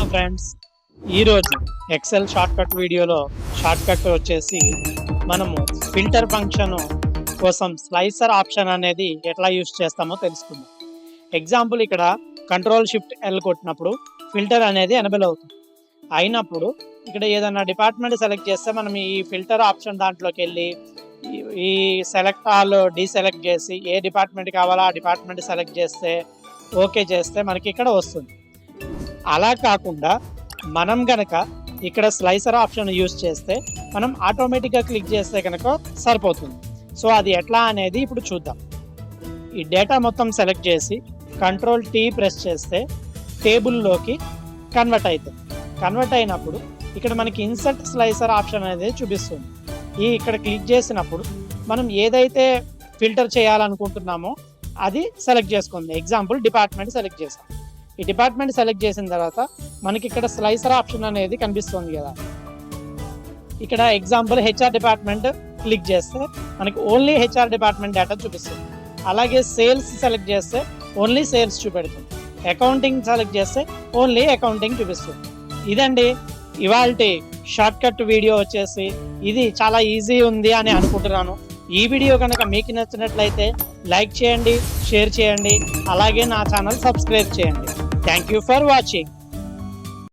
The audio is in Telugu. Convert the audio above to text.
Welcome friends. ఈరోజు ఎక్సెల్ షార్ట్కట్ వీడియోలో షార్ట్కట్ వచ్చేసి మనము ఫిల్టర్ ఫంక్షన్ కోసం స్లైసర్ ఆప్షన్ అనేది ఎట్లా యూస్ చేస్తామో తెలుసుకుందాం. ఎగ్జాంపుల్ ఇక్కడ Ctrl+Shift+L కొట్టినప్పుడు ఫిల్టర్ అనేది ఎనేబుల్ అవుతుంది. అయినప్పుడు ఇక్కడ ఏదైనా డిపార్ట్మెంట్ సెలెక్ట్ చేస్తే మనం ఈ ఫిల్టర్ ఆప్షన్ దాంట్లోకి వెళ్ళి ఈ సెలెక్ట్ ఆల్ డీసెలెక్ట్ చేసి ఏ డిపార్ట్మెంట్ కావాలో ఆ డిపార్ట్మెంట్ సెలెక్ట్ చేస్తే ఓకే చేస్తే మనకి ఇక్కడ వస్తుంది. అలా కాకుండా మనం కనుక ఇక్కడ స్లైసర్ ఆప్షన్ యూస్ చేస్తే మనం ఆటోమేటిక్గా క్లిక్ చేస్తే కనుక సరిపోతుంది. సో అది ఎట్లా అనేది ఇప్పుడు చూద్దాం. ఈ డేటా మొత్తం సెలెక్ట్ చేసి Ctrl+T ప్రెస్ చేస్తే టేబుల్లోకి కన్వర్ట్ అవుతుంది. కన్వర్ట్ అయినప్పుడు ఇక్కడ మనకి ఇన్సర్ట్ స్లైసర్ ఆప్షన్ అనేది చూపిస్తుంది. ఈ ఇక్కడ క్లిక్ చేసినప్పుడు మనం ఏదైతే ఫిల్టర్ చేయాలనుకుంటున్నామో అది సెలెక్ట్ చేసుకుంది. ఎగ్జాంపుల్ డిపార్ట్మెంట్ సెలెక్ట్ చేసాం. ఈ డిపార్ట్మెంట్ సెలెక్ట్ చేసిన తర్వాత మనకి ఇక్కడ స్లైసర్ ఆప్షన్ అనేది కనిపిస్తుంది కదా. ఇక్కడ ఎగ్జాంపుల్ హెచ్ఆర్ డిపార్ట్మెంట్ క్లిక్ చేస్తే మనకి ఓన్లీ హెచ్ఆర్ డిపార్ట్మెంట్ డేటా చూపిస్తుంది. అలాగే సేల్స్ సెలెక్ట్ చేస్తే ఓన్లీ సేల్స్ చూపెడుతుంది. అకౌంటింగ్ సెలెక్ట్ చేస్తే ఓన్లీ అకౌంటింగ్ చూపిస్తుంది. ఇదండి ఇవాల్టి షార్ట్కట్ వీడియో వచ్చేసి. ఇది చాలా ఈజీ ఉంది అని అనుకుంటున్నాను. ఈ వీడియో కనుక మీకు నచ్చినట్లయితే లైక్ చేయండి, షేర్ చేయండి, అలాగే నా ఛానల్ సబ్స్క్రైబ్ చేయండి. Thank you for watching.